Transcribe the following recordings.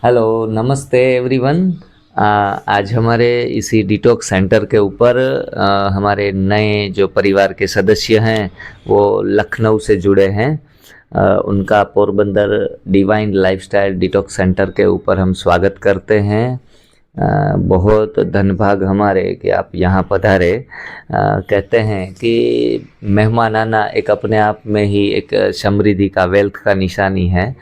Hello, नमस्ते everyone. आज हमारे इसी डिटॉक्स सेंटर के ऊपर हमारे नए जो परिवार के सदस्य हैं वो लखनऊ से जुड़े हैं। उनका Porbandar divine lifestyle detox centre के ऊपर हम स्वागत करते हैं। बहुत धन्यभाग हमारे कि आप यहाँ पधारे। कहते हैं कि मेहमान आना एक अपने आप में ही एक समृद्धि का वेल्थ का निशानी है।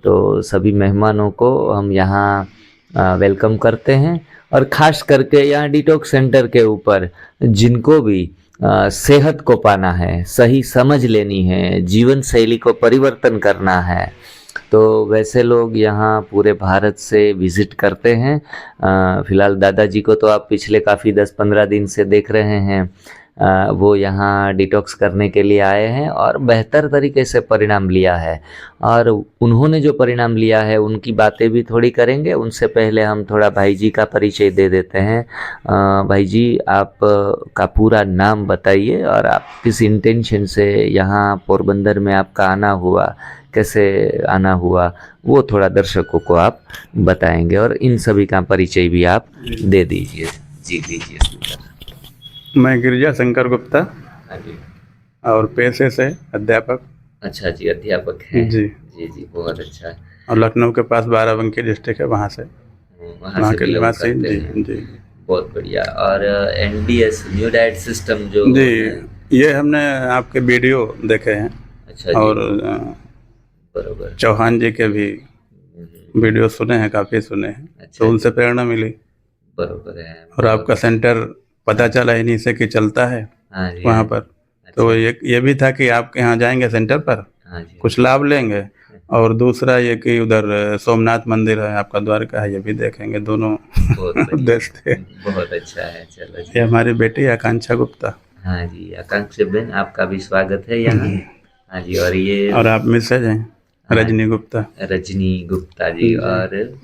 तो सभी मेहमानों को हम यहाँ वेलकम करते हैं और ख़ास करके यहाँ डिटॉक्स सेंटर के ऊपर जिनको भी सेहत को पाना है, सही समझ लेनी है, जीवन शैली को परिवर्तन करना है, तो वैसे लोग यहाँ पूरे भारत से विज़िट करते हैं। फ़िलहाल दादाजी को तो आप पिछले काफ़ी 10-15 दिन से देख रहे हैं। वो यहाँ डिटॉक्स करने के लिए आए हैं और बेहतर तरीके से परिणाम लिया है। और उन्होंने जो परिणाम लिया है उनकी बातें भी थोड़ी करेंगे। उनसे पहले हम थोड़ा भाई जी का परिचय दे देते हैं। भाई जी, आप का पूरा नाम बताइए और आप किस इंटेंशन से यहाँ पोरबंदर में आपका आना हुआ, कैसे आना हुआ, वो थोड़ा दर्शकों को आप बताएंगे और इन सभी का परिचय भी आप दे दीजिए। जी दीजिए स्पीकर। मैं गिरिजा शंकर गुप्ता हाँ जी। और पेशे से अध्यापक। अच्छा जी, अध्यापक हैं। जी। जी जी, बहुत अच्छा है। और लखनऊ के पास बाराबंकी डिस्ट्रिक्ट है, वहाँ से वहाँ वहाँ से के बिलोंग निवासी। करते जी हैं। जी बहुत बढ़िया। और एनडीएस न्यू डाइट सिस्टम जो जी, है। ये हमने आपके वीडियो देखे हैं अच्छा जी। और बरोबर। चौहान जी के भी वीडियो सुने हैं, काफ़ी सुने हैं। अच्छा तो उनसे जी। प्रेरणा मिली बरोबर है। और आपका सेंटर पता चला इन्हीं से कि चलता है हाँ जी। वहाँ हाँ पर। जी। तो अच्छा। ये भी था कि आपके यहाँ जाएंगे सेंटर पर, हाँ जी। कुछ लाभ लेंगे, और दूसरा ये कि उधर सोमनाथ मंदिर है आपका, द्वारका है, ये भी देखेंगे। दोनों बहुत बढ़िया। उद्देश्य थे। बहुत अच्छा है। चलो ये जी। हमारी बेटी आकांक्षा गुप्ता। हाँ जी, आकांक्षा बेन, आपका भी स्वागत है यहाँ। हाँ जी। और ये और आप मिसेज हैं हाँ, रजनी गुप्ता। रजनी गुप्ता जी। जी। और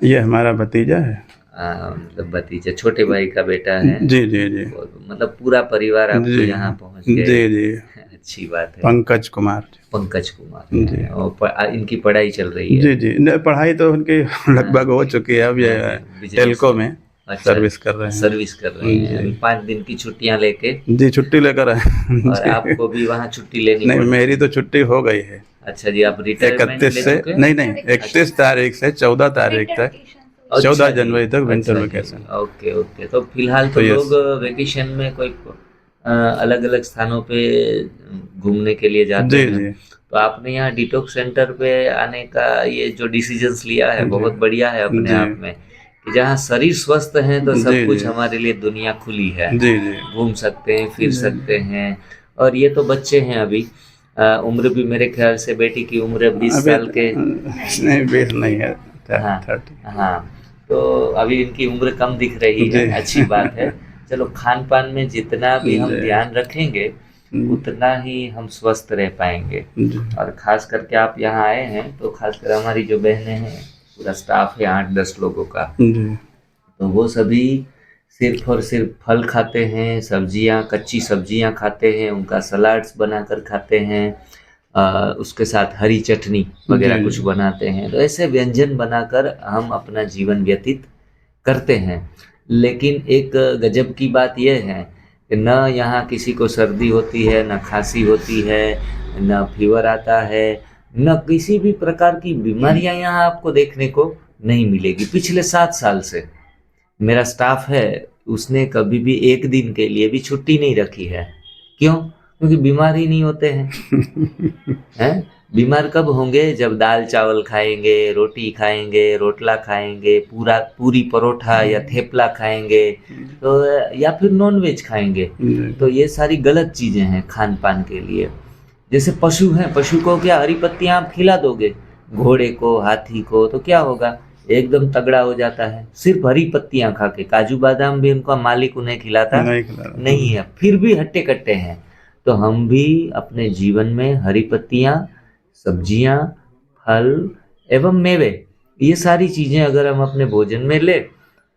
ये हमारा भतीजा है। मतलब भतीजा, छोटे भाई का बेटा है। जी जी जी मतलब पूरा परिवार आपको जी यहाँ पहुँच जी गए। जी। अच्छी बात है। पंकज कुमार। पंकज कुमार जी हैं और इनकी पढ़ाई चल रही है। जी जी। पढ़ाई तो उनकी लगभग हो चुकी है। अब ये हाँ जी, बिजनेस टेल्को में अच्छा, सर्विस कर रहे हैं। सर्विस कर रहे हैं। अभी जी 5 दिन की छुट्टियां लेके। जी, छुट्टी लेकर आए। और जी। आपको भी वहाँ छुट्टी लेनी नहीं, पड़ी। मेरी तो छुट्टी हो गई है। अच्छा जी, आप रिटायरमेंट 31 ले से, चुके हैं? नहीं नहीं, 31 तारीख से 14 तारीख तक, अच्छा 14 जी। जनवरी तक विंटर अच्छा जी। वेकेशन। Okay okay. तो फिलहाल तो तो ये लोग वेकेशन में कोई अलग अलग स्थानों पे घूमने के लिए जाते जी हैं। जी तो आपने यहाँ डिटॉक्स सेंटर पे आने का ये जो डिसीजंस लिया है जी बहुत बढ़िया है अपने जी आप में। कि जहाँ शरीर स्वस्थ है तो जी सब कुछ जी हमारे लिए दुनिया खुली है। जी जी घूम सकते हैं, फिर जी। सकते हैं। और ये तो बच्चे हैं अभी। उम्र भी मेरे ख्याल से बेटी की उम्र 20 अभी साल के। नहीं, बेस नहीं है, हाँ 30। हाँ। तो अभी इनकी उम्र कम दिख रही है, जी अच्छी बात है। चलो, खान पान में जितना भी हम जी ध्यान रखेंगे उतना ही हम स्वस्थ रह पाएंगे। जी और खास करके आप यहाँ आए हैं तो खासकर हमारी जो बहनें हैं, पूरा स्टाफ है 8-10 लोगों का। जी तो वो सभी सिर्फ और सिर्फ फल खाते हैं, सब्जियां, कच्ची सब्जियां खाते हैं, उनका सलाड्स बनाकर खाते हैं। उसके साथ हरी चटनी जी वगैरह कुछ जी बनाते हैं। तो ऐसे व्यंजन बनाकर हम अपना जीवन व्यतीत करते हैं। लेकिन एक गजब की बात यह है कि न यहाँ किसी को सर्दी होती है, न खांसी होती है, न फीवर आता है, न किसी भी प्रकार की बीमारियां यहाँ आपको देखने को नहीं मिलेगी। पिछले 7 साल से मेरा स्टाफ है, उसने कभी भी एक दिन के लिए भी छुट्टी नहीं रखी है। क्यों? क्योंकि बीमार ही नहीं होते हैं। बीमार कब होंगे? जब दाल चावल खाएंगे, रोटी खाएंगे, रोटला खाएंगे, पूरी परोठा या थेपला खाएंगे, तो या फिर नॉन वेज खाएंगे। तो ये सारी गलत चीजें हैं खान पान के लिए। जैसे पशु हैं, पशु को क्या हरी पत्तियां आप खिला दोगे? घोड़े को, हाथी को, तो क्या होगा? एकदम तगड़ा हो जाता है सिर्फ हरी पत्तियां खा के। काजू बादाम भी उनका मालिक उन्हें खिलाता नहीं खिला रहा। नहीं है, फिर भी हट्टे कट्टे हैं। तो हम भी अपने जीवन में हरी पत्तियां, सब्जियां, फल एवं मेवे, ये सारी चीजें अगर हम अपने भोजन में ले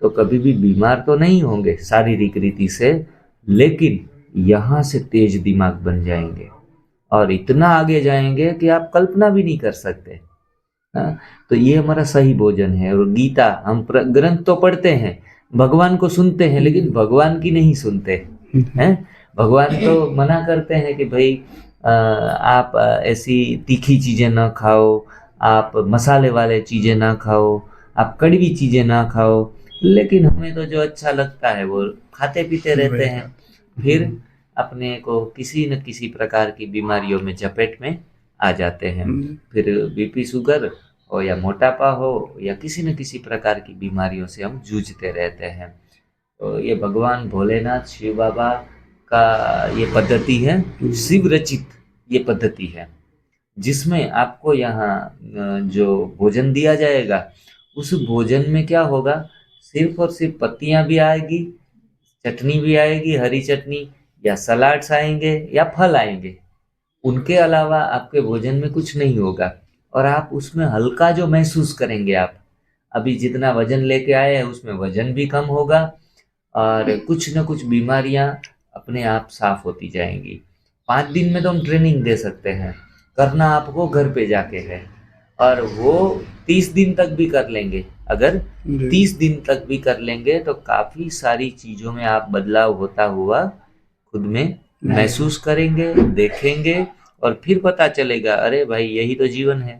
तो कभी भी बीमार तो नहीं होंगे शारीरिक रीति से, लेकिन यहाँ से तेज दिमाग बन जाएंगे और इतना आगे जाएंगे कि आप कल्पना भी नहीं कर सकते। हाँ, तो ये हमारा सही भोजन है। और गीता हम ग्रंथ तो पढ़ते हैं, भगवान को सुनते हैं, लेकिन भगवान की नहीं सुनते हैं। भगवान तो मना करते हैं कि भाई आप ऐसी तीखी चीज़ें ना खाओ, आप मसाले वाले चीज़ें ना खाओ, आप कड़वी चीज़ें ना खाओ, लेकिन हमें तो जो अच्छा लगता है वो खाते पीते रहते हैं। फिर अपने को किसी न किसी प्रकार की बीमारियों में चपेट में आ जाते हैं। फिर बीपी शुगर हो या मोटापा हो या किसी न किसी प्रकार की बीमारियों से हम जूझते रहते हैं। तो ये भगवान भोलेनाथ शिव बाबा का ये पद्धति है, शिव रचित ये पद्धति है, जिसमें आपको यहाँ जो भोजन दिया जाएगा, उस भोजन में क्या होगा, सिर्फ और सिर्फ पत्तियां भी आएगी, चटनी भी आएगी, हरी चटनी, या सलाड्स आएंगे या फल आएंगे। उनके अलावा आपके भोजन में कुछ नहीं होगा। और आप उसमें हल्का जो महसूस करेंगे, आप अभी जितना वजन लेके आए हैं उसमें वजन भी कम होगा, और कुछ न कुछ बीमारियां अपने आप साफ होती जाएंगी। 5 दिन में तो हम ट्रेनिंग दे सकते हैं, करना आपको घर पे जाके है, और वो 30 दिन तक भी कर लेंगे। अगर 30 दिन तक भी कर लेंगे तो काफ़ी सारी चीज़ों में आप बदलाव होता हुआ खुद में महसूस करेंगे, देखेंगे, और फिर पता चलेगा अरे भाई यही तो जीवन है।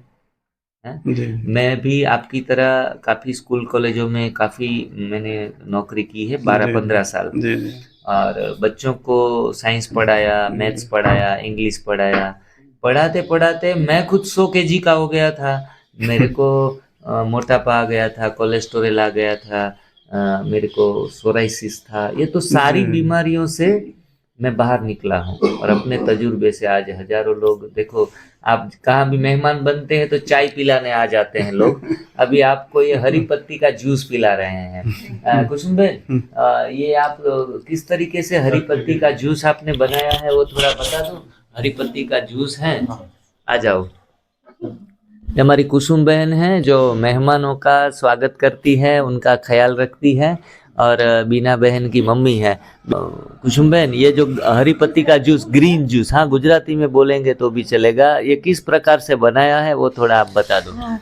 मैं भी आपकी तरह काफ़ी स्कूल कॉलेजों में काफ़ी मैंने नौकरी की है, 12-15 साल, और बच्चों को साइंस पढ़ाया, मैथ्स पढ़ाया, इंग्लिश पढ़ाया। पढ़ाते पढ़ाते मैं खुद 100 kg का हो गया था। मेरे को मोटापा आ गया था, कोलेस्ट्रॉल आ गया था, मेरे को सोराइसिस था। ये तो सारी बीमारियों से मैं बाहर निकला हूँ, और अपने तजुर्बे से आज हजारों लोग, देखो आप कहाँ भी मेहमान बनते हैं तो चाय पिलाने आ जाते हैं लोग। अभी आपको ये हरी पत्ती का जूस पिला रहे हैं। कुसुम बहन, ये आप किस तरीके से हरी पत्ती का जूस आपने बनाया है वो थोड़ा बता दो। हरी पत्ती का जूस है, आ जाओ। ये हमारी कुसुम बहन है जो मेहमानों का स्वागत करती है, उनका ख्याल रखती है, और बीना बहन की मम्मी है। कुसुम बहन, ये जो हरी पत्ती का जूस, ग्रीन जूस, हाँ गुजराती में बोलेंगे तो भी चलेगा, ये किस प्रकार से बनाया है वो थोड़ा आप बता दो। हाँ,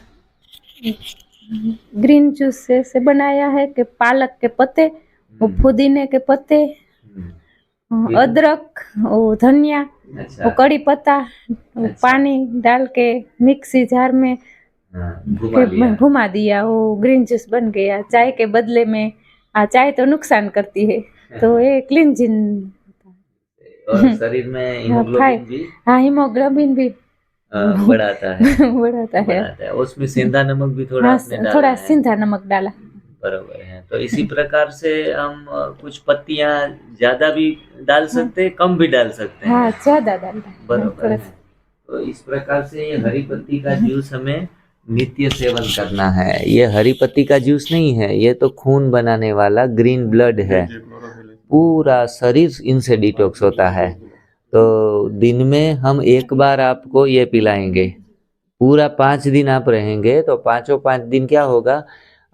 ग्रीन जूस से बनाया है कि पालक के पत्ते, वो पुदीने के पत्ते, अदरक, वो धनिया, वो कड़ी पत्ता, वो पानी डाल के मिक्सी जार में घुमा दिया, वो ग्रीन जूस बन गया। चाय के बदले में, चाय तो नुकसान करती है, तो ये क्लींजिंग, और शरीर में हीमोग्लोबिन भी, हाँ हीमोग्लोबिन भी बढ़ाता है, बढ़ाता है। उसमें सेंधा नमक भी थोड़ा आपने डाला थोड़ा है। सिंधा नमक डाला, बराबर है। तो इसी प्रकार से हम कुछ पत्तियां ज्यादा भी डाल सकते हैं, कम भी डाल सकते हैं। हाँ ज्यादा डालना, बराबर है। तो इस प्रकार से ये हरी पत्ती का जूस हमें नित्य सेवन करना है। ये हरी पत्ती का जूस नहीं है, ये तो खून बनाने वाला ग्रीन ब्लड है, पूरा शरीर इनसे डिटॉक्स होता है। तो दिन में हम एक बार आपको ये पिलाएंगे, पूरा 5 दिन आप रहेंगे तो 5 दिन क्या होगा,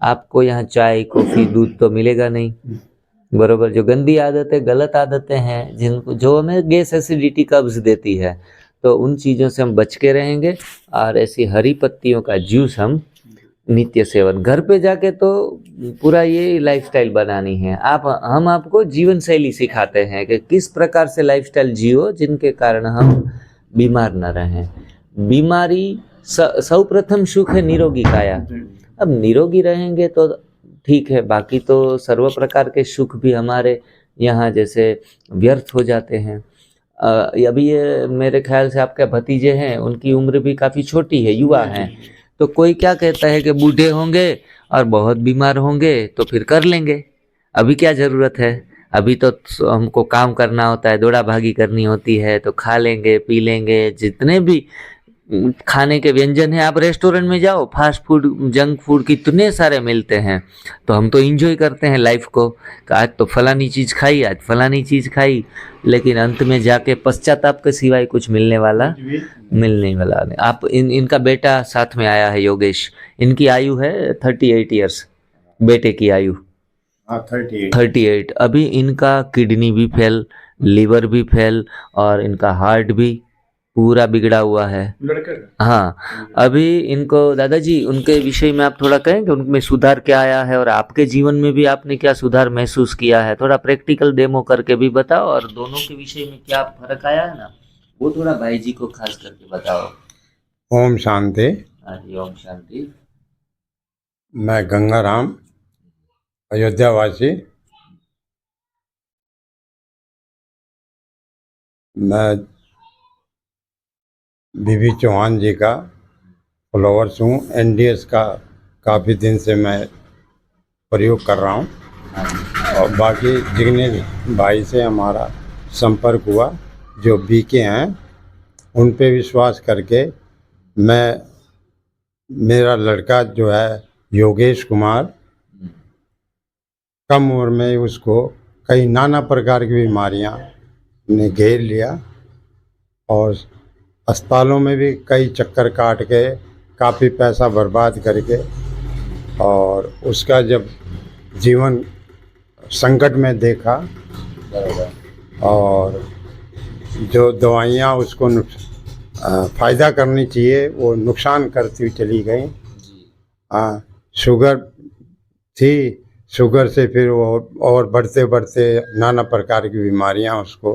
आपको यहाँ चाय कॉफी दूध तो मिलेगा नहीं, बरोबर। जो गंदी आदतें, गलत आदतें हैं, जिनको जो हमें गैस एसिडिटी कब्ज देती है, तो उन चीज़ों से हम बच के रहेंगे। और ऐसी हरी पत्तियों का जूस हम नित्य सेवन, घर पे जाके तो पूरा ये लाइफस्टाइल बनानी है। हम आपको जीवन शैली सिखाते हैं कि किस प्रकार से लाइफस्टाइल जियो जिनके कारण हम बीमार न रहें। बीमारी सर्वप्रथम सुख है निरोगी काया। अब निरोगी रहेंगे तो ठीक है, बाकी तो सर्व प्रकार के सुख भी हमारे यहाँ जैसे व्यर्थ हो जाते हैं। अभी ये मेरे ख्याल से आपके भतीजे हैं, उनकी उम्र भी काफ़ी छोटी है, युवा हैं, तो कोई क्या कहता है कि बूढ़े होंगे और बहुत बीमार होंगे तो फिर कर लेंगे, अभी क्या ज़रूरत है, अभी तो हमको काम करना होता है, दौड़ा भागी करनी होती है, तो खा लेंगे पी लेंगे। जितने भी खाने के व्यंजन हैं, आप रेस्टोरेंट में जाओ, फास्ट फूड जंक फूड कितने सारे मिलते हैं, तो हम तो एंजॉय करते हैं लाइफ को, आज तो फलानी चीज़ खाई, आज फलानी चीज़ खाई, लेकिन अंत में जाके पश्चाताप के सिवाय कुछ मिलने वाला नहीं। आप इनका बेटा साथ में आया है, योगेश, इनकी आयु है 38 ईयर्स, बेटे की आयु 38। अभी इनका किडनी भी फेल, लीवर भी फेल, और इनका हार्ट भी पूरा बिगड़ा हुआ है। लड़के का हाँ, अभी इनको दादाजी उनके विषय में आप थोड़ा कहेंगे उनमें सुधार क्या आया है और आपके जीवन में भी आपने क्या सुधार महसूस किया है, थोड़ा प्रैक्टिकल डेमो करके भी बताओ और दोनों के विषय में क्या फर्क आया है ना वो थोड़ा भाई जी को खास करके बताओ। ओम शांति। हाँ जी, ओम शांति। मैं गंगाराम, अयोध्या वासी। मैं बीबी चौहान जी का फॉलोअर्स हूँ। एनडीएस का काफ़ी दिन से मैं प्रयोग कर रहा हूँ और बाकी जिग्नेश भाई से हमारा संपर्क हुआ जो बीके हैं, उन पे विश्वास करके मैं, मेरा लड़का जो है योगेश कुमार, कम उम्र में उसको कई नाना प्रकार की बीमारियां ने घेर लिया और अस्पतालों में भी कई चक्कर काट के काफ़ी पैसा बर्बाद करके, और उसका जब जीवन संकट में देखा और जो दवाइयाँ उसको फ़ायदा करनी चाहिए वो नुकसान करती हुई चली गई। शुगर थी, शुगर से फिर वो और बढ़ते बढ़ते नाना प्रकार की बीमारियां उसको,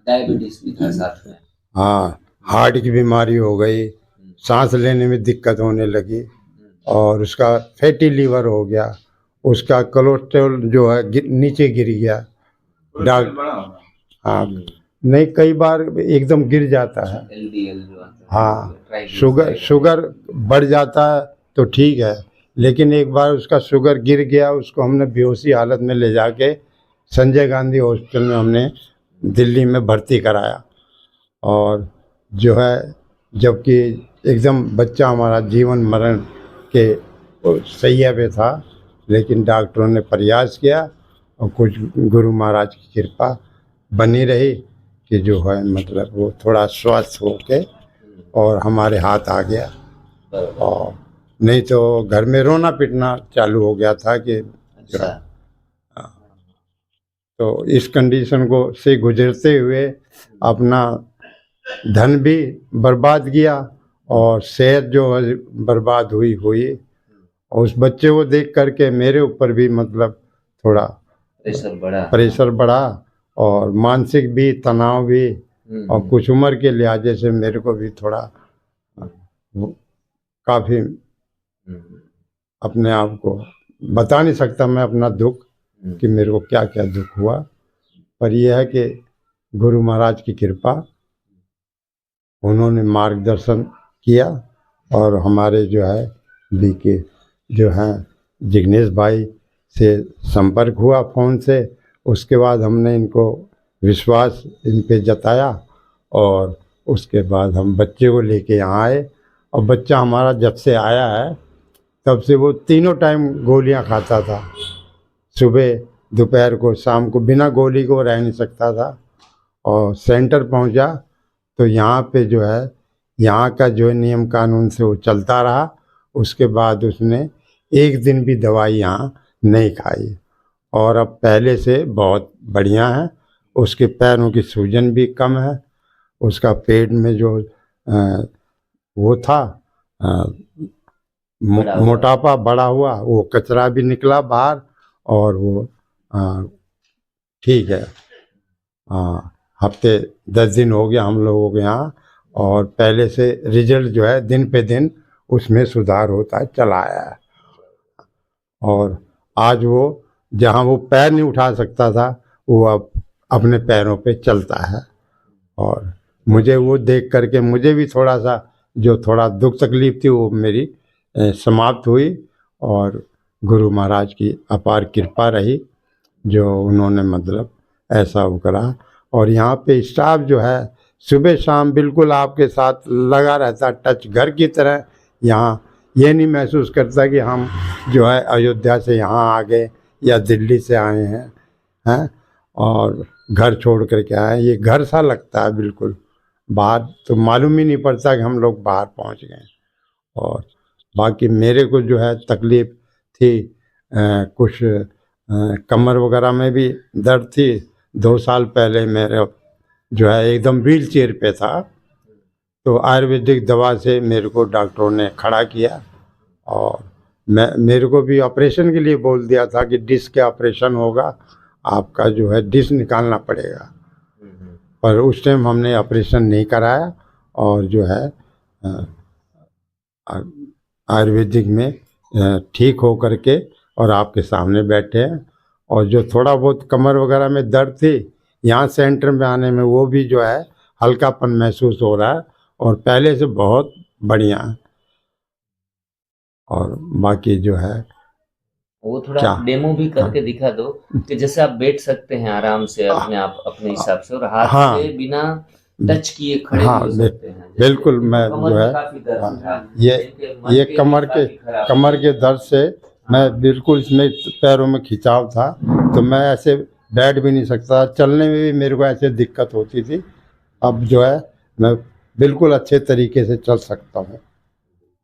डायबिटीज भी था साथ में। हाँ, हार्ट की बीमारी हो गई, सांस लेने में दिक्कत होने लगी और उसका फैटी लीवर हो गया, उसका कोलेस्ट्रॉल जो है नीचे गिर गया। हाँ, नहीं, कई बार एकदम गिर जाता है। LDL जो आता है, हाँ, शुगर बढ़ जाता है तो ठीक है, लेकिन एक बार उसका शुगर गिर गया, उसको हमने बेहोशी हालत में ले जाके संजय गांधी हॉस्पिटल में हमने दिल्ली में भर्ती कराया और जो है, जबकि एकदम बच्चा हमारा जीवन मरण के सैया पे था, लेकिन डॉक्टरों ने प्रयास किया और कुछ गुरु महाराज की कृपा बनी रही कि जो है मतलब वो थोड़ा स्वस्थ होके और हमारे हाथ आ गया। और नहीं तो घर में रोना पिटना चालू हो गया था कि अच्छा। तो इस कंडीशन को से गुजरते हुए अपना धन भी बर्बाद किया और सेहत जो है बर्बाद हुई और उस बच्चे को देख करके मेरे ऊपर भी मतलब थोड़ा प्रेशर बढ़ा और मानसिक भी तनाव भी, और कुछ उम्र के लिहाजे से मेरे को भी थोड़ा काफ़ी अपने आप को बता नहीं सकता मैं अपना दुख कि मेरे को क्या क्या दुख हुआ, पर यह है कि गुरु महाराज की कृपा, उन्होंने मार्गदर्शन किया और हमारे जो है बीके जो हैं जिग्नेश भाई से संपर्क हुआ फ़ोन से। उसके बाद हमने इनको विश्वास इन पे जताया और उसके बाद हम बच्चे को लेके यहाँ आए और बच्चा हमारा जब से आया है तब से वो तीनों टाइम गोलियां खाता था, सुबह दोपहर को शाम को, बिना गोली को रह नहीं सकता था। और सेंटर पहुंचा तो यहाँ पे जो है, यहाँ का जो नियम कानून से वो चलता रहा। उसके बाद उसने एक दिन भी दवाई यहाँ नहीं खाई और अब पहले से बहुत बढ़िया है। उसके पैरों की सूजन भी कम है, उसका पेट में जो वो था मोटापा बढ़ा हुआ, वो कचरा भी निकला बाहर और वो ठीक है। हफ्ते 10 दिन हो गया हम लोगों के यहाँ और पहले से रिजल्ट जो है दिन पे दिन उसमें सुधार होता है चला आया है। और आज वो जहाँ वो पैर नहीं उठा सकता था वो अब अपने पैरों पे चलता है और मुझे वो देख करके मुझे भी थोड़ा सा जो थोड़ा दुख तकलीफ थी वो मेरी समाप्त हुई और गुरु महाराज की अपार कृपा रही जो उन्होंने मतलब ऐसा वो करा। और यहाँ पे स्टाफ जो है सुबह शाम बिल्कुल आपके साथ लगा रहता, टच घर की तरह। यहाँ ये नहीं महसूस करता कि हम जो है अयोध्या से यहाँ आ गए या दिल्ली से आए हैं और घर छोड़ कर के आए, ये घर सा लगता है बिल्कुल। बाहर तो मालूम ही नहीं पड़ता कि हम लोग बाहर पहुँच गए। और बाकी मेरे को जो है तकलीफ़ थी कुछ कमर वगैरह में भी दर्द थी। 2 साल पहले मेरे जो है एकदम व्हील चेयर पे था तो आयुर्वेदिक दवा से मेरे को डॉक्टरों ने खड़ा किया, और मेरे को भी ऑपरेशन के लिए बोल दिया था कि डिस्क का ऑपरेशन होगा, आपका जो है डिस्क निकालना पड़ेगा। पर उस टाइम हमने ऑपरेशन नहीं कराया, और जो है आयुर्वेदिक में ठीक हो करके और आपके सामने बैठे हैं। और जो थोड़ा बहुत कमर वगैरह में दर्द थी, यहाँ सेंटर में आने में वो भी जो है हल्कापन महसूस हो रहा है, और पहले से बहुत बढ़िया है। और बाकी जो है वो थोड़ा क्या? डेमो भी करके दिखा दो कि जैसे आप बैठ सकते हैं आराम से अपने आप अपने हिसाब से, और हाथ हाँ। से बिना टच किए खड़े हाँ, भी हो सकते हैं। जैसे बिल्कुल। मैं कमर जो में है काफी दर्द था, ये मन ये भी कमर के काफी खराब कमर के दर्द से मैं बिल्कुल, इसमें पैरों में खिंचाव था, तो मैं ऐसे बैठ भी नहीं सकता, चलने में भी मेरे को ऐसे दिक्कत होती थी। अब जो है मैं बिल्कुल अच्छे तरीके से चल सकता हूँ,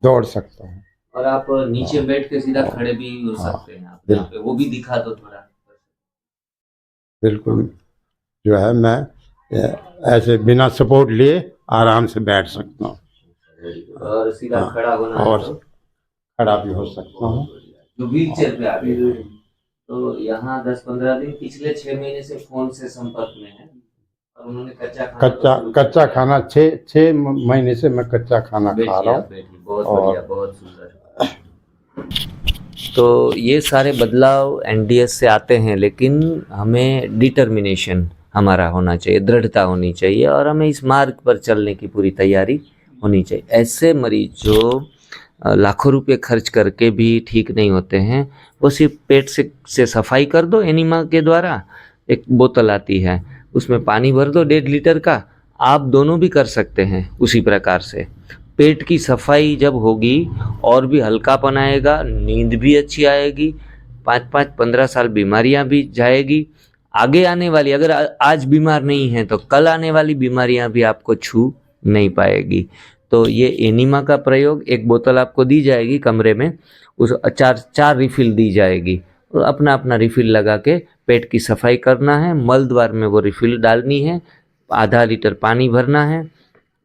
दौड़ सकता हूँ। और आप नीचे बैठ के सीधा खड़े भी हो सकते हैं आप यहाँ पे, वो भी दिखा दो थोड़ा। बिल्कुल जो है मैं ऐसे बिना सपोर्ट लिए आराम से बैठ सकता हूँ, और सीधा खड़ा होना है और तो खड़ा भी हो सकता हूँ। जो व्हील चेयर पे आ गए हैं, तो यहाँ 10-15 दिन पिछले 6 महीने से फोन से संपर्क में है, और उन्होंने कच्चा खाना 6 महीने से मैं कच्चा खाना खा रहा हूँ। बहुत बढ़िया, बहुत सुंदर। तो ये सारे बदलाव एनडीएस से आते हैं, लेकिन हमें डिटर्मिनेशन हमारा होना चाहिए, दृढ़ता होनी चाहिए, और हमें इस मार्ग पर चलने की पूरी तैयारी होनी चाहिए। ऐसे मरीज जो लाखों रुपए खर्च करके भी ठीक नहीं होते हैं, वो सिर्फ पेट से सफाई कर दो एनिमा के द्वारा। एक बोतल आती है, उसमें पानी भर दो 1.5 लीटर का, आप दोनों भी कर सकते हैं उसी प्रकार से। पेट की सफाई जब होगी और भी हल्कापन आएगा, नींद भी अच्छी आएगी, 5-15 साल बीमारियां भी जाएगी। आगे आने वाली, अगर आज बीमार नहीं है तो कल आने वाली बीमारियां भी आपको छू नहीं पाएगी। तो ये एनिमा का प्रयोग, एक बोतल आपको दी जाएगी कमरे में, उस चार रिफिल दी जाएगी, और अपना अपना रिफिल लगा के पेट की सफाई करना है। मल द्वार में वो रिफिल डालनी है, आधा लीटर पानी भरना है।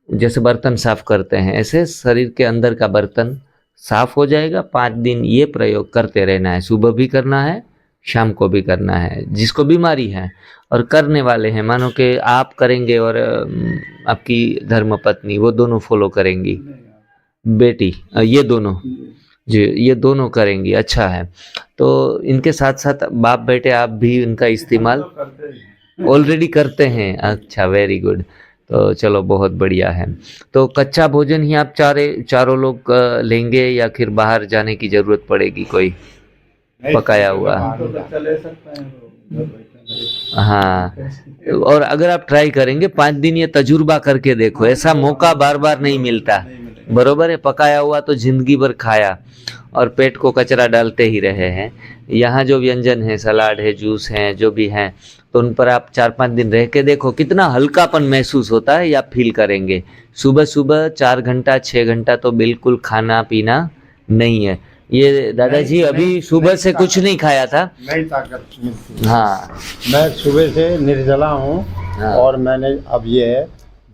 जैसे बर्तन साफ करते हैं, ऐसे शरीर के अंदर का बर्तन साफ हो जाएगा। 5 दिन ये प्रयोग करते रहना है, सुबह भी करना है, शाम को भी करना है, जिसको बीमारी है और करने वाले हैं। मानो कि आप करेंगे और आपकी धर्मपत्नी, वो दोनों फॉलो करेंगी, बेटी, ये दोनों जी, ये दोनों करेंगी, अच्छा है। तो इनके साथ साथ बाप बेटे आप भी इनका इस्तेमाल ऑलरेडी करते हैं। अच्छा, वेरी गुड। तो चलो, बहुत बढ़िया है। तो कच्चा भोजन ही आप चारों लोग लेंगे, या फिर बाहर जाने की जरूरत पड़ेगी कोई पकाया हुआ? हाँ, और अगर आप ट्राई करेंगे 5 दिन, ये तजुर्बा करके देखो, ऐसा मौका बार बार नहीं मिलता। बरोबर है, पकाया हुआ तो जिंदगी भर खाया और पेट को कचरा डालते ही रहे हैं। यहाँ जो व्यंजन है, सलाद है, जूस है, जो भी है, तो उन पर आप 4-5 दिन रह के देखो कितना हल्कापन महसूस होता है, या फील करेंगे। सुबह सुबह 4 घंटा 6 घंटा तो बिल्कुल खाना पीना नहीं है। ये दादाजी अभी सुबह से कुछ नहीं खाया था, नई ताकत मिलती है। हाँ, मैं सुबह से निर्जला हूँ, हाँ। और मैंने अब ये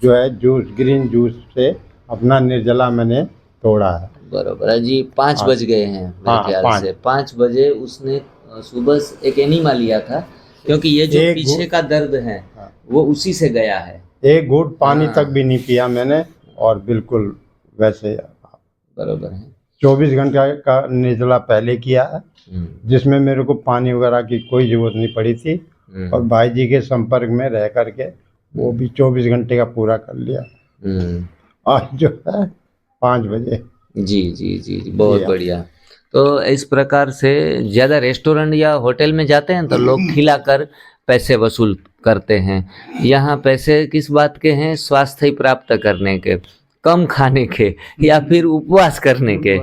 जो है जूस, ग्रीन जूस से अपना निर्जला मैंने तोड़ा है। बरोबर है जी। 5 बज गए हैं मेरे हाँ, ख्याल 5 से। 5 बजे उसने सुबह से एक एनिमा लिया था, क्योंकि ये जो एक पीछे का दर्द है हाँ। वो उसी से गया है। एक घूंट पानी हाँ। तक भी नहीं पिया मैंने, और बिल्कुल वैसे बरोबर है। 24 घंटे का निर्जला पहले किया है, जिसमें मेरे को पानी वगैरह की कोई ज़रूरत नहीं पड़ी थी। और भाई जी के संपर्क में रह करके वो भी 24 घंटे का पूरा कर लिया। आज जो है 5 बजे। जी जी जी जी, बहुत बढ़िया। तो इस प्रकार से ज़्यादा रेस्टोरेंट या होटल में जाते हैं तो लोग खिलाकर पैसे वसूल करते हैं। यहाँ पैसे किस बात के हैं? स्वास्थ्य प्राप्त करने के, कम खाने के, या फिर उपवास करने के।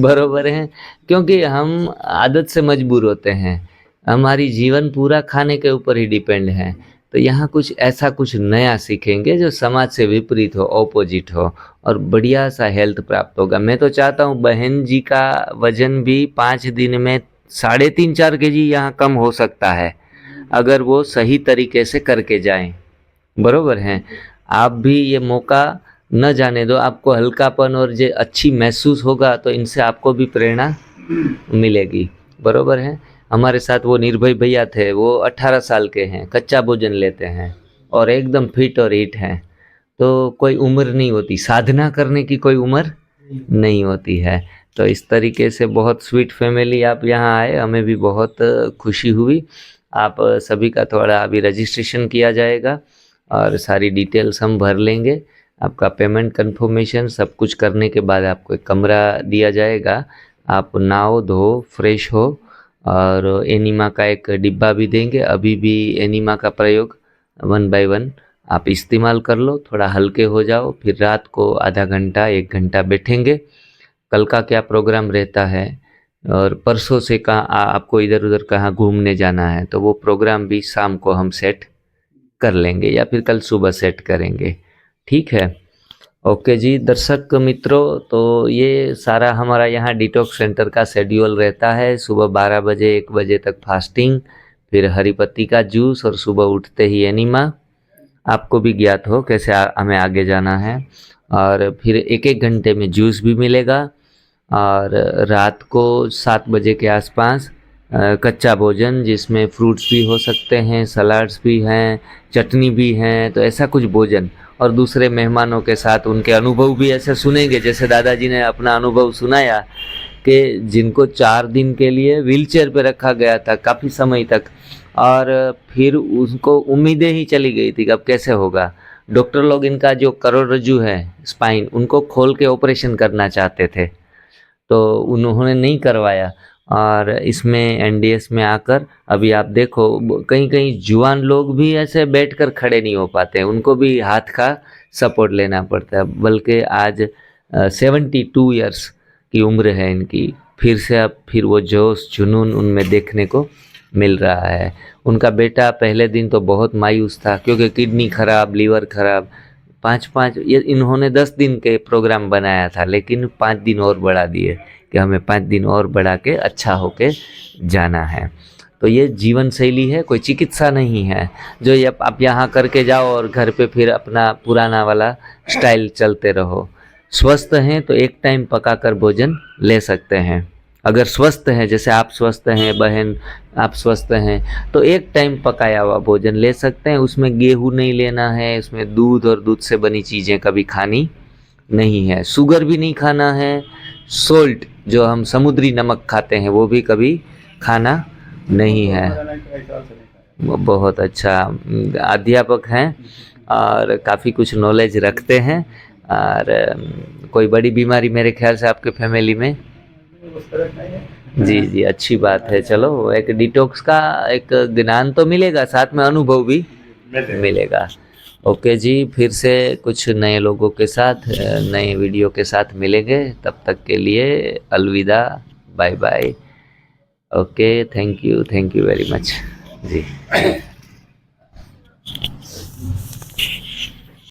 बरोबर है, क्योंकि हम आदत से मजबूर होते हैं, हमारी जीवन पूरा खाने के ऊपर ही डिपेंड है। तो यहाँ कुछ नया सीखेंगे जो समाज से विपरीत हो, ऑपोजिट हो, और बढ़िया सा हेल्थ प्राप्त होगा। मैं तो चाहता हूँ बहन जी का वजन भी 5 दिन में 3.5-4 kg यहाँ कम हो सकता है, अगर वो सही तरीके से करके जाएं। बरोबर है, आप भी ये मौका न जाने दो, आपको हल्कापन और जो अच्छी महसूस होगा तो इनसे आपको भी प्रेरणा मिलेगी। बरोबर है। हमारे साथ वो निर्भय भैया थे, वो 18 साल के हैं, कच्चा भोजन लेते हैं और एकदम फिट और हिट हैं। तो कोई उम्र नहीं होती, साधना करने की कोई उम्र नहीं होती है। तो इस तरीके से बहुत स्वीट फैमिली आप यहाँ आए, हमें भी बहुत खुशी हुई। आप सभी का थोड़ा अभी रजिस्ट्रेशन किया जाएगा और सारी डिटेल्स हम भर लेंगे। आपका पेमेंट कंफर्मेशन सब कुछ करने के बाद आपको एक कमरा दिया जाएगा। आप नहाओ धो फ्रेश हो और एनिमा का एक डिब्बा भी देंगे। अभी भी एनिमा का प्रयोग 1 बाय 1 आप इस्तेमाल कर लो, थोड़ा हल्के हो जाओ, फिर रात को आधा घंटा 1 घंटा बैठेंगे। कल का क्या प्रोग्राम रहता है और परसों से कहाँ आपको इधर उधर कहाँ घूमने जाना है, तो वो प्रोग्राम भी शाम को हम सेट कर लेंगे या फिर कल सुबह सेट करेंगे। ठीक है। ओके जी दर्शक मित्रों, तो ये सारा हमारा यहाँ डिटॉक्स सेंटर का शेड्यूल रहता है। सुबह 12 बजे 1 बजे तक फास्टिंग, फिर हरी पत्ती का जूस और सुबह उठते ही एनिमा। आपको भी ज्ञात हो कैसे हमें आगे जाना है। और फिर 1-1 घंटे में जूस भी मिलेगा और रात को 7 बजे के आसपास कच्चा भोजन जिसमें फ्रूट्स भी हो सकते हैं, सलाड्स भी हैं, चटनी भी हैं, तो ऐसा कुछ भोजन। और दूसरे मेहमानों के साथ उनके अनुभव भी ऐसे सुनेंगे, जैसे दादाजी ने अपना अनुभव सुनाया कि जिनको 4 दिन के लिए व्हीलचेयर पे रखा गया था काफ़ी समय तक, और फिर उनको उम्मीदें ही चली गई थी कि अब कैसे होगा। डॉक्टर लोग इनका जो करोड़रज्जु है स्पाइन, उनको खोल के ऑपरेशन करना चाहते थे, तो उन्होंने नहीं करवाया। और इसमें एनडीएस में आकर अभी आप देखो कहीं कहीं जुआन लोग भी ऐसे बैठकर खड़े नहीं हो पाते, उनको भी हाथ का सपोर्ट लेना पड़ता है। बल्कि आज 72 इयर्स की उम्र है इनकी, फिर से अब फिर वो जोश जुनून उनमें देखने को मिल रहा है। उनका बेटा पहले दिन तो बहुत मायूस था क्योंकि किडनी खराब, लीवर खराब। 5-5 ये इन्होंने 10 दिन के प्रोग्राम बनाया था, लेकिन 5 दिन और बढ़ा दिए कि हमें 5 दिन और बढ़ा के अच्छा होके जाना है। तो ये जीवन शैली है, कोई चिकित्सा नहीं है जो ये आप यहाँ करके जाओ और घर पे फिर अपना पुराना वाला स्टाइल चलते रहो। स्वस्थ हैं तो एक टाइम पकाकर भोजन ले सकते हैं। अगर स्वस्थ हैं, जैसे आप स्वस्थ हैं बहन, आप स्वस्थ हैं, तो एक टाइम पकाया हुआ भोजन ले सकते हैं। उसमें गेहूँ नहीं लेना है, उसमें दूध और दूध से बनी चीज़ें कभी खानी नहीं है, शुगर भी नहीं खाना है, सोल्ट जो हम समुद्री नमक खाते हैं वो भी कभी खाना नहीं है। बहुत अच्छा अध्यापक हैं और काफ़ी कुछ नॉलेज रखते हैं। और कोई बड़ी बीमारी मेरे ख्याल से आपके फैमिली में? जी जी, अच्छी बात है। चलो एक डिटॉक्स का एक ज्ञान तो मिलेगा, साथ में अनुभव भी मिलेगा। ओके जी, फिर से कुछ नए लोगों के साथ नए वीडियो के साथ मिलेंगे। तब तक के लिए अलविदा, bye bye. Okay, thank you very much ji.